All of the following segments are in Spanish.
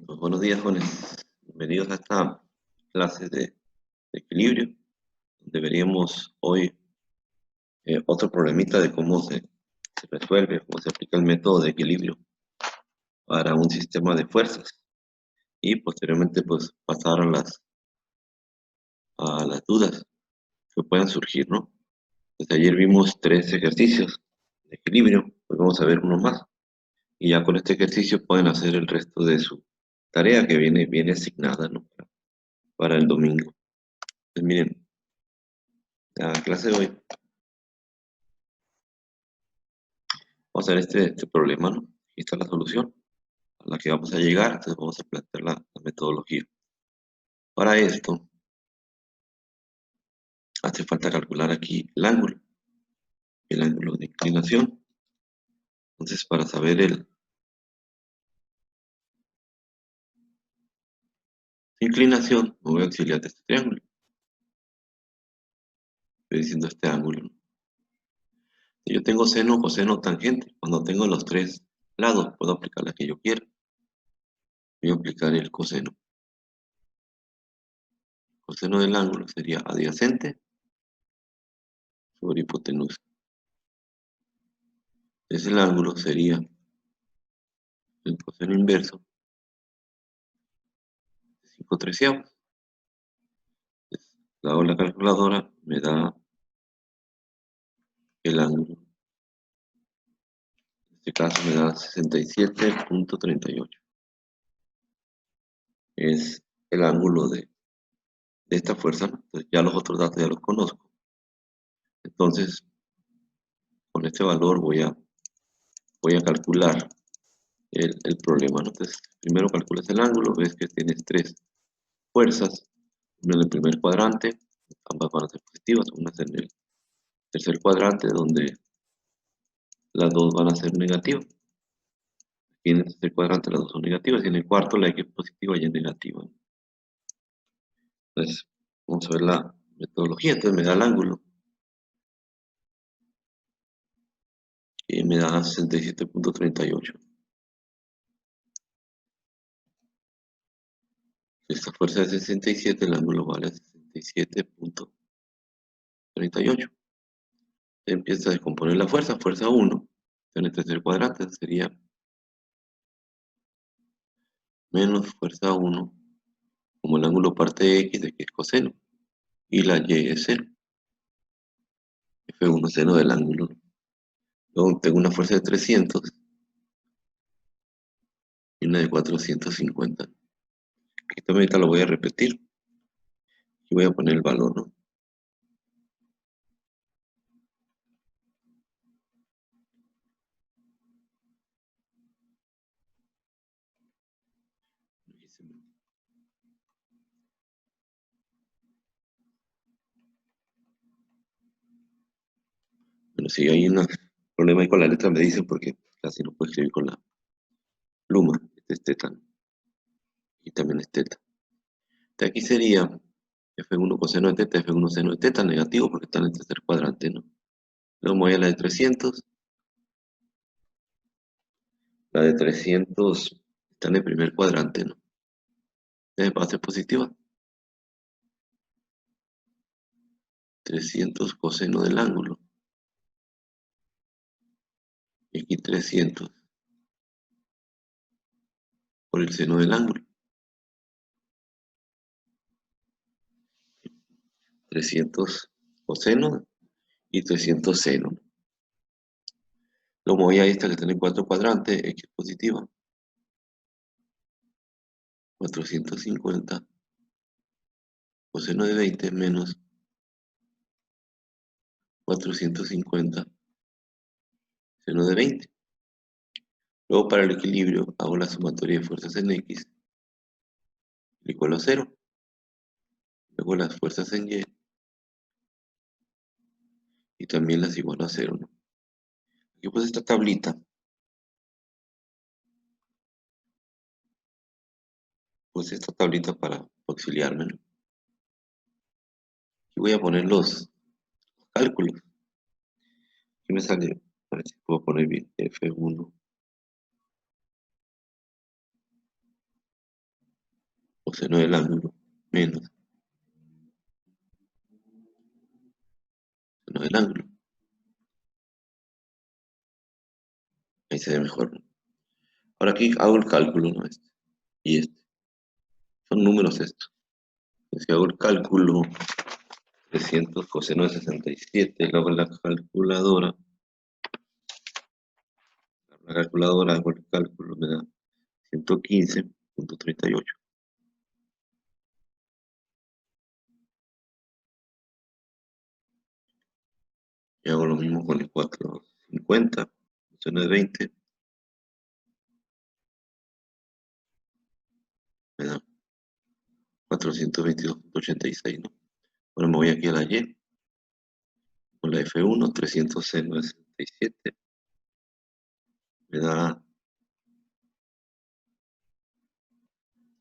Pues buenos días, jóvenes. Bienvenidos a esta clase de equilibrio, donde veríamos hoy otro problemita de cómo se resuelve, cómo se aplica el método de equilibrio para un sistema de fuerzas. Y posteriormente, pues, pasar a las dudas que puedan surgir, ¿no? Desde ayer vimos 3 ejercicios de equilibrio, hoy vamos a ver uno más. Y ya con este ejercicio pueden hacer el resto de su tarea que viene asignada, ¿no? Para el domingo. Pues miren, la clase de hoy vamos a ver este problema, ¿no? Aquí está la solución a la que vamos a llegar, entonces vamos a plantear la metodología. Para esto, hace falta calcular aquí el ángulo de inclinación. Entonces, para saber el inclinación, me voy a auxiliar de este triángulo. Estoy diciendo este ángulo, ¿no? Si yo tengo seno, coseno, tangente, cuando tengo los 3 lados, puedo aplicar la que yo quiera. Voy a aplicar el coseno. El coseno del ángulo sería adyacente sobre hipotenusa. Entonces el ángulo sería el coseno inverso de 5/3. Hago la calculadora, me da el ángulo. En este caso me da 67.38. Es el ángulo de esta fuerza, ¿no? Entonces, ya los otros datos ya los conozco. Entonces, con este valor voy a calcular el problema, ¿no? Entonces, primero calculas el ángulo, ves que tienes 3 fuerzas, una en el primer cuadrante, ambas van a ser positivas, una en el tercer cuadrante, donde las dos van a ser negativas. Aquí en el tercer cuadrante las dos son negativas, y en el cuarto la X es positiva y es negativa. Entonces, vamos a ver la metodología. Entonces me da el ángulo y me da 67.38. Esta fuerza es 67, el ángulo vale 67.38. Empieza a descomponer la fuerza 1, en el tercer cuadrante sería menos fuerza 1, como el ángulo parte de X, de que es coseno, y la Y es 0, F1 seno del ángulo. Luego tengo una fuerza de 300 y una de 450. Aquí también ahorita lo voy a repetir y voy a poner el valor, ¿no? Bueno, si hay un problema ahí con la letra, me dicen porque casi no puedo escribir con la pluma. Este es teta, ¿no? Y también es teta. De aquí sería F1 coseno de teta, F1 seno de teta, negativo porque está en el tercer cuadrante, ¿no? Luego me voy a la de 300. La de 300 está en el primer cuadrante, ¿no? Va a ser positiva. 300 coseno del ángulo. Y aquí 300 por el seno del ángulo. 300 coseno y 300 seno. Luego me voy a esta que está en el cuarto cuadrante, X positiva. 450 coseno de 20 menos 450 seno de 20. Luego para el equilibrio hago la sumatoria de fuerzas en X igual a 0. Luego las fuerzas en Y también las igual a 0, ¿no? Aquí pues esta tablita, para auxiliarme, ¿no? Y voy a poner los cálculos. Aquí me sale, a ver si puedo poner bien, F1 coseno del ángulo menos seno del ángulo. Ahí se ve mejor, ¿no? Ahora aquí hago el cálculo, ¿no? Este y este. Son números estos. Si hago el cálculo, 300 coseno de 67, lo hago en la calculadora. La calculadora hago el cálculo, me da 115.38. Y hago lo mismo con el 450, coseno de 20, me da 422.86, ¿no? Ahora me voy aquí a la Y, con la F1, 300 seno de 67, me da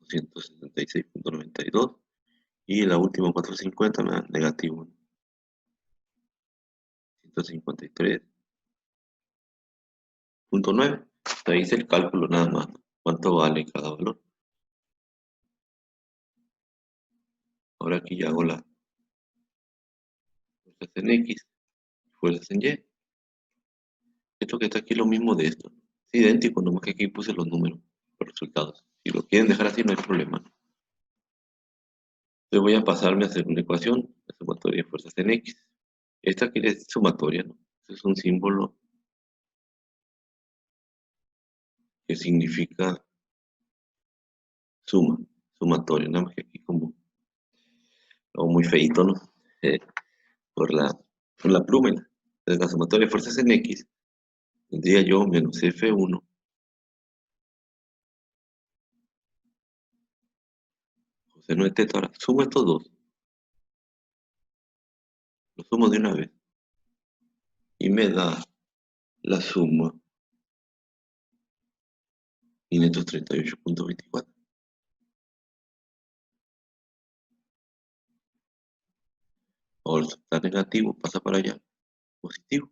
276.92, y la última 450 me da negativo, 153.9. Ahí hice el cálculo nada más, ¿no? Cuánto vale cada valor. Ahora aquí ya hago las fuerzas en X, fuerzas en Y. Esto que está aquí es lo mismo de esto. Es idéntico, nomás que aquí puse los números, los resultados. Si lo quieren dejar así, no hay problema, ¿no? Entonces voy a pasarme a hacer una ecuación, la sumatoria de fuerzas en X. Esta aquí es sumatoria, ¿no? Este es un símbolo que significa suma, sumatoria, nada más que aquí como muy feito, ¿no? Eh, por la pluma. Entonces la sumatoria de fuerzas en X tendría yo menos F1 coseno de teta. Ahora sumo estos dos, los sumo de una vez y me da la suma 538.24. Ahora está negativo, pasa para allá, positivo.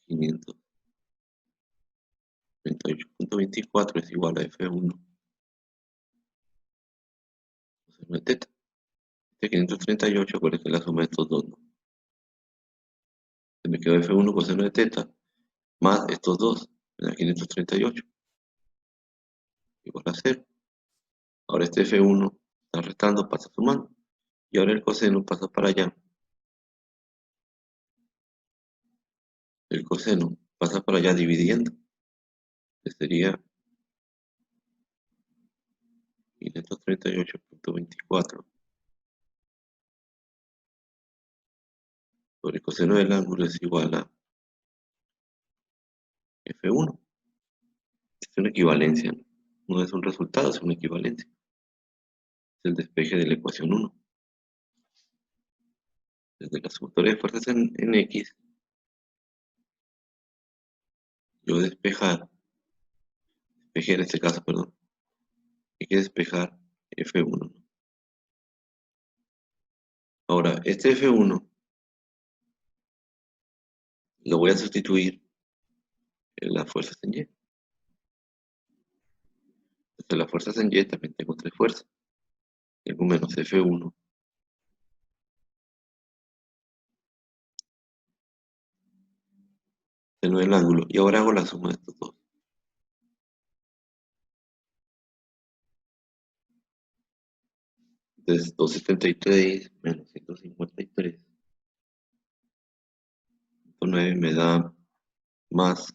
538.24 es igual a F1 coseno de teta. Este 538, acuérdense que la suma de estos dos, ¿no? Se me quedó F1 coseno de teta más estos dos, me da 538 igual a 0. Ahora este F1 está restando, pasa sumando. Y ahora el coseno pasa para allá. El coseno pasa para allá dividiendo. Que sería 538.24 sobre el coseno del ángulo es igual a F1. Es una equivalencia, ¿no? No es un resultado, es una equivalencia. Es el despeje de la ecuación 1. Desde la sumatoria de fuerzas en X, yo despejé en este caso, perdón, hay que despejar F1, ¿no? Ahora, este F1 lo voy a sustituir en las fuerzas en Y. Desde las fuerzas en Y también tengo tres fuerzas. Tengo menos F1 seno del ángulo. Y ahora hago la suma de estos dos. Entonces, 273 menos 153.9 me da más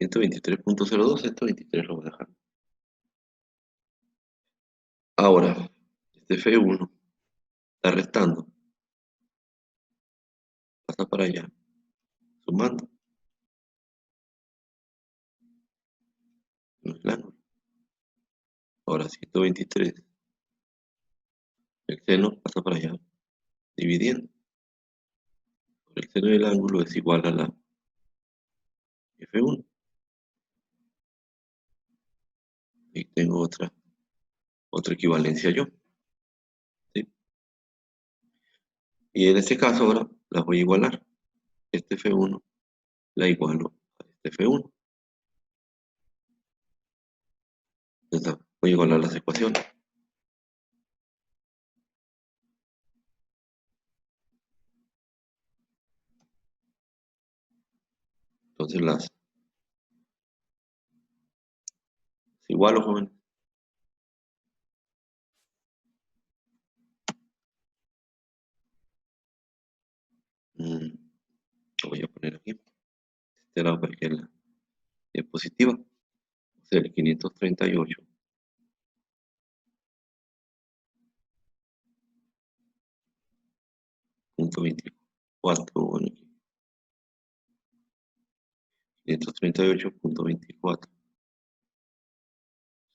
123.02. 123 lo voy a dejar. Ahora, este F1 está restando. Pasa para allá. Sumando. No es el ángulo. Ahora, 123. El seno pasa para allá. Dividiendo. El seno del ángulo es igual a la F1. Y tengo otra equivalencia yo, ¿sí? Y en este caso ahora las voy a igualar. Este F1 la igualo a este F1. Entonces, voy a igualar las ecuaciones. Entonces las igualo, jóvenes. Lo voy a poner aquí. Este lado para que la diapositiva. O sea, el 538.24, bueno, 538.24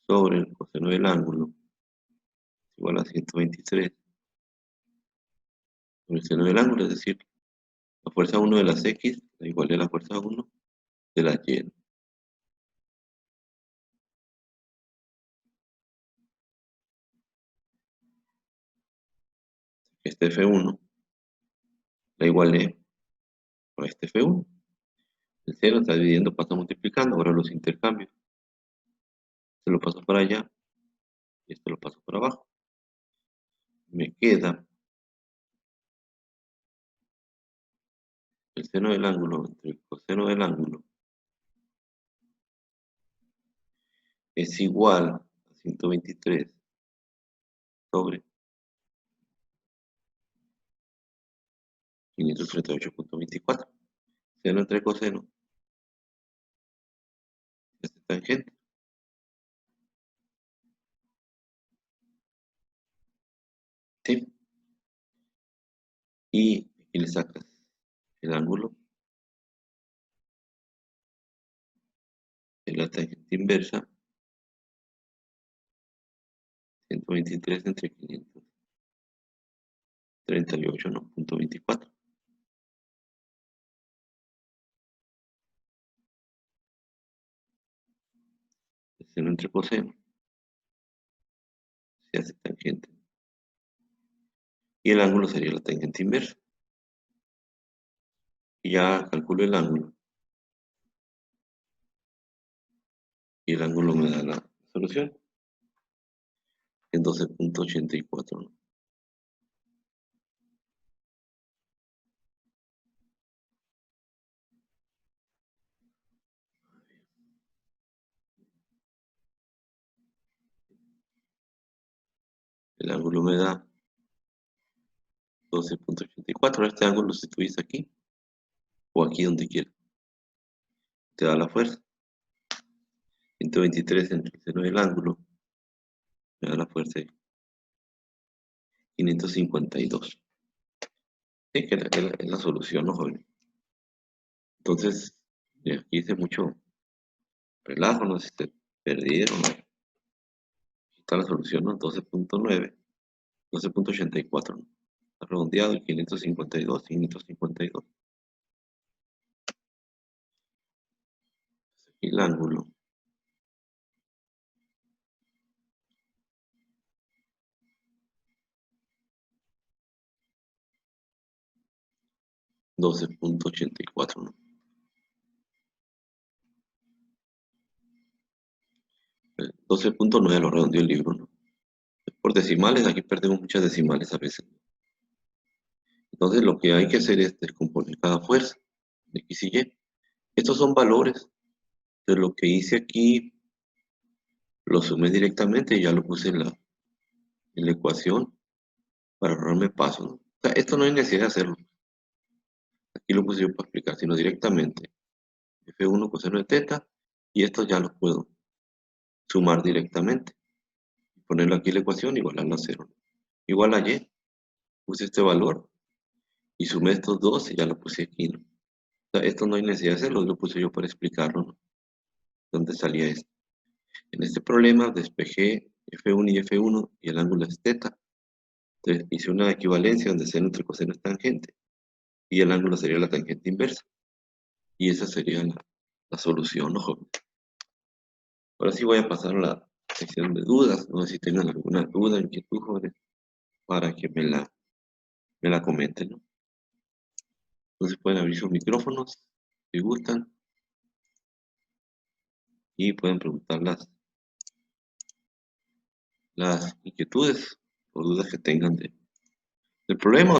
sobre el coseno del ángulo es igual a 123 sobre el seno del ángulo, es decir, la fuerza 1 de las X la igual a la fuerza 1 de la Y. Este F1 la igualé a este F1. El 0 está dividiendo, pasa multiplicando, ahora los intercambios. Se lo paso para allá y esto lo paso para abajo. Me queda el seno del ángulo entre el coseno del ángulo es igual a 123 sobre 538.24. Seno entre coseno es tangente. ¿Sí? Y aquí le sacas el ángulo de la tangente inversa, 123 entre 538, no, punto 24. El seno entre coseno se hace tangente. Y el ángulo sería la tangente inversa. Y ya calculo el ángulo. Y el ángulo me da la solución. En 12.84, ¿no? El ángulo me da 12.84. Este ángulo, si estuviese aquí o aquí donde quiera, te da la fuerza. 123 entre el seno del ángulo me da la fuerza de 552. Sí, que es la solución, ¿no, joven? Entonces, aquí hice mucho relajo, no sé si te perdieron, ¿no? Aquí está la solución, ¿no? 12.9, 12.84, ¿no? Está redondeado y 552, 552. Y el ángulo 12.84, ¿no? 12.9 lo redondeó el libro, ¿no? Por decimales, aquí perdemos muchas decimales a veces. Entonces lo que hay que hacer es descomponer cada fuerza de X y Y. Estos son valores. De lo que hice aquí, lo sumé directamente y ya lo puse en la ecuación para ahorrarme pasos, ¿no? O sea, esto no hay necesidad de hacerlo. Aquí lo puse yo para explicar, sino directamente. F1 coseno de teta, y estos ya los puedo sumar directamente. Ponerlo aquí en la ecuación, igualarlo a 0. Igual a Y, puse este valor y sumé estos dos y ya lo puse aquí, ¿no? O sea, esto no hay necesidad de hacerlo, lo puse yo para explicarlo, ¿no? ¿Dónde salía esto? En este problema despejé F1 y F1 y el ángulo es teta. Entonces hice una equivalencia donde seno entre coseno es tangente y el ángulo sería la tangente inversa. Y esa sería la solución, ¿no, joven? Ahora sí voy a pasar a la sección de dudas. No sé si tengan alguna duda, inquietud, jóvenes, para que me la comenten, ¿no? Entonces pueden abrir sus micrófonos si gustan y pueden preguntarlas las inquietudes o dudas que tengan del problema.